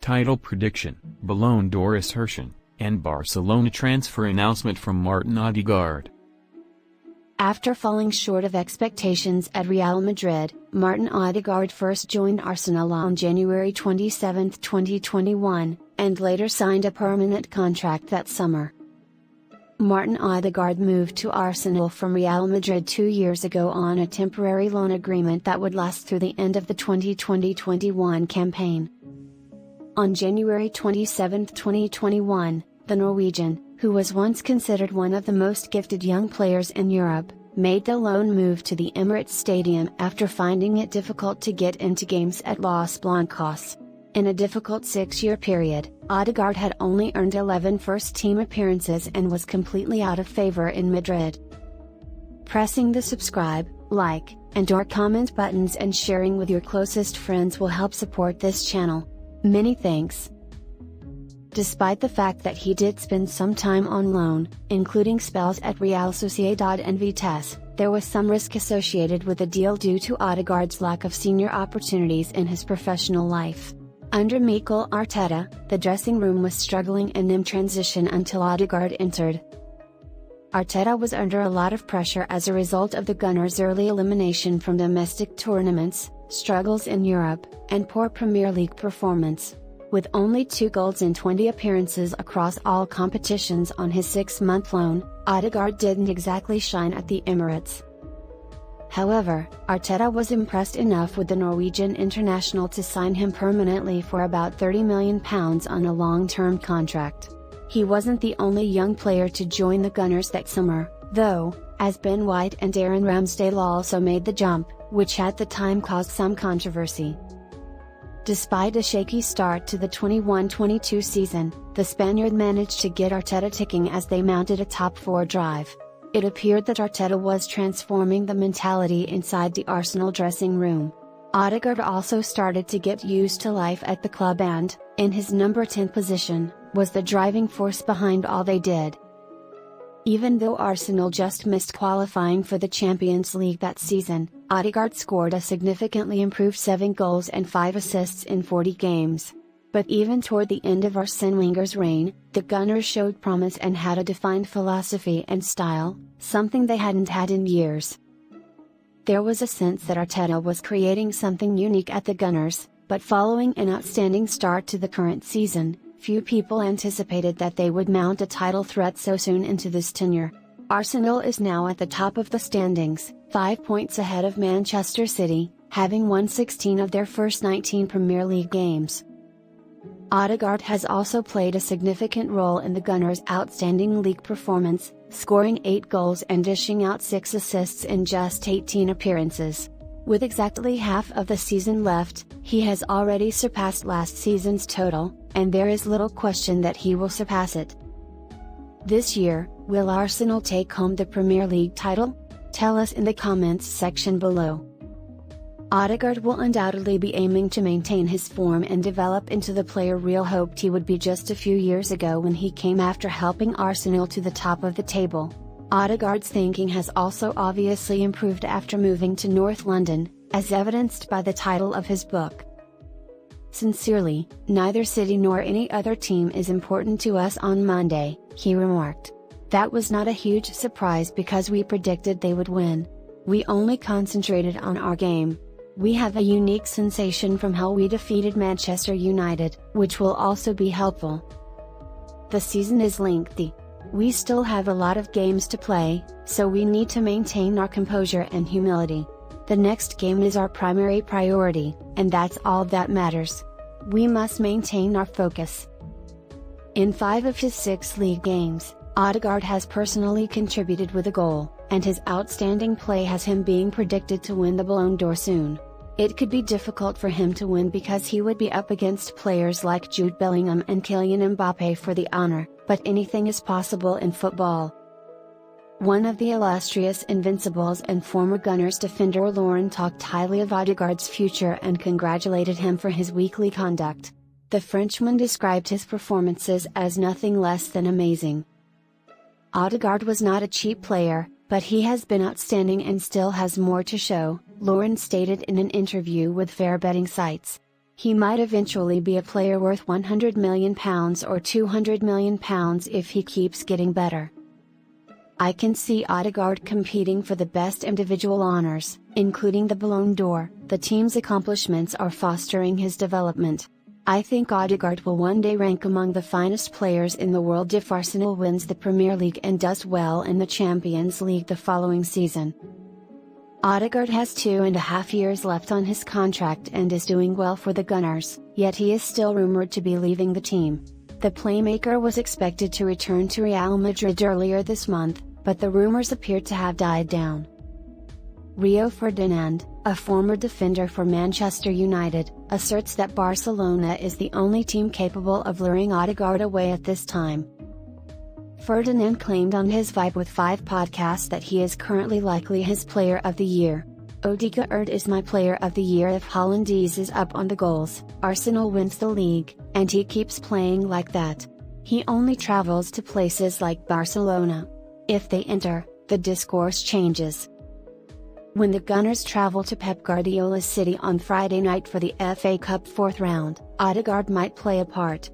title prediction, Ballon d'Or assertion, and Barcelona transfer announcement from Martin Odegaard. After falling short of expectations at Real Madrid, Martin Odegaard first joined Arsenal on January 27, 2021, and later signed a permanent contract that summer. Martin Odegaard moved to Arsenal from Real Madrid 2 years ago on a temporary loan agreement that would last through the end of the 2020-21 campaign. On January 27, 2021, the Norwegian, who was once considered one of the most gifted young players in Europe, made the loan move to the Emirates Stadium after finding it difficult to get into games at Los Blancos. In a difficult 6-year period, Odegaard had only earned 11 first-team appearances and was completely out of favor in Madrid. Pressing the subscribe, like, and/or comment buttons and sharing with your closest friends will help support this channel. Many thanks. Despite the fact that he did spend some time on loan, including spells at Real Sociedad and Vitesse, there was some risk associated with the deal due to Odegaard's lack of senior opportunities in his professional life. Under Mikel Arteta, the dressing room was struggling in transition until Odegaard entered. Arteta was under a lot of pressure as a result of the Gunners' early elimination from domestic tournaments, struggles in Europe, and poor Premier League performance. With only 2 goals in 20 appearances across all competitions on his 6-month loan, Odegaard didn't exactly shine at the Emirates. However, Arteta was impressed enough with the Norwegian international to sign him permanently for about £30 million on a long-term contract. He wasn't the only young player to join the Gunners that summer, though, as Ben White and Aaron Ramsdale also made the jump, which at the time caused some controversy. Despite a shaky start to the 21-22 season, the Spaniard managed to get Arteta ticking as they mounted a top-4 drive. It appeared that Arteta was transforming the mentality inside the Arsenal dressing room. Odegaard also started to get used to life at the club and, in his number 10 position, was the driving force behind all they did. Even though Arsenal just missed qualifying for the Champions League that season, Odegaard scored a significantly improved 7 goals and 5 assists in 40 games. But even toward the end of Arsene Wenger's reign, the Gunners showed promise and had a defined philosophy and style, something they hadn't had in years. There was a sense that Arteta was creating something unique at the Gunners, but following an outstanding start to the current season, few people anticipated that they would mount a title threat so soon into this tenure. Arsenal is now at the top of the standings, 5 points ahead of Manchester City, having won 16 of their first 19 Premier League games. Odegaard has also played a significant role in the Gunners' outstanding league performance, scoring 8 goals and dishing out 6 assists in just 18 appearances. With exactly half of the season left, he has already surpassed last season's total, and there is little question that he will surpass it. This year, will Arsenal take home the Premier League title? Tell us in the comments section below. Odegaard will undoubtedly be aiming to maintain his form and develop into the player Real hoped he would be just a few years ago when he came after helping Arsenal to the top of the table. Odegaard's thinking has also obviously improved after moving to North London, as evidenced by the title of his book. Sincerely, neither City nor any other team is important to us on Monday, he remarked. That was not a huge surprise because we predicted they would win. We only concentrated on our game. We have a unique sensation from how we defeated Manchester United, which will also be helpful. The season is lengthy. We still have a lot of games to play, so we need to maintain our composure and humility. The next game is our primary priority, and that's all that matters. We must maintain our focus. In 5 of his 6 league games, Odegaard has personally contributed with a goal, and his outstanding play has him being predicted to win the Ballon d'Or soon. It could be difficult for him to win because he would be up against players like Jude Bellingham and Kylian Mbappe for the honor, but anything is possible in football. One of the illustrious Invincibles and former Gunners defender Lauren talked highly of Odegaard's future and congratulated him for his weekly conduct. The Frenchman described his performances as nothing less than amazing. Odegaard was not a cheap player, but he has been outstanding and still has more to show, Lauren stated in an interview with fair betting sites. He might eventually be a player worth £100 million or £200 million if he keeps getting better. I can see Odegaard competing for the best individual honours, including the Ballon d'Or. The team's accomplishments are fostering his development. I think Odegaard will one day rank among the finest players in the world if Arsenal wins the Premier League and does well in the Champions League the following season. Odegaard has 2.5 years left on his contract and is doing well for the Gunners, yet he is still rumoured to be leaving the team. The playmaker was expected to return to Real Madrid earlier this month, but the rumours appear to have died down. Rio Ferdinand, a former defender for Manchester United, asserts that Barcelona is the only team capable of luring Odegaard away at this time. Ferdinand claimed on his Vibe with 5 podcast that he is currently likely his player of the year. Odegaard is my player of the year if Haaland is up on the goals, Arsenal wins the league, and he keeps playing like that. He only travels to places like Barcelona. If they enter, the discourse changes. When the Gunners travel to Pep Guardiola's City on Friday night for the FA Cup 4th round, Odegaard might play a part.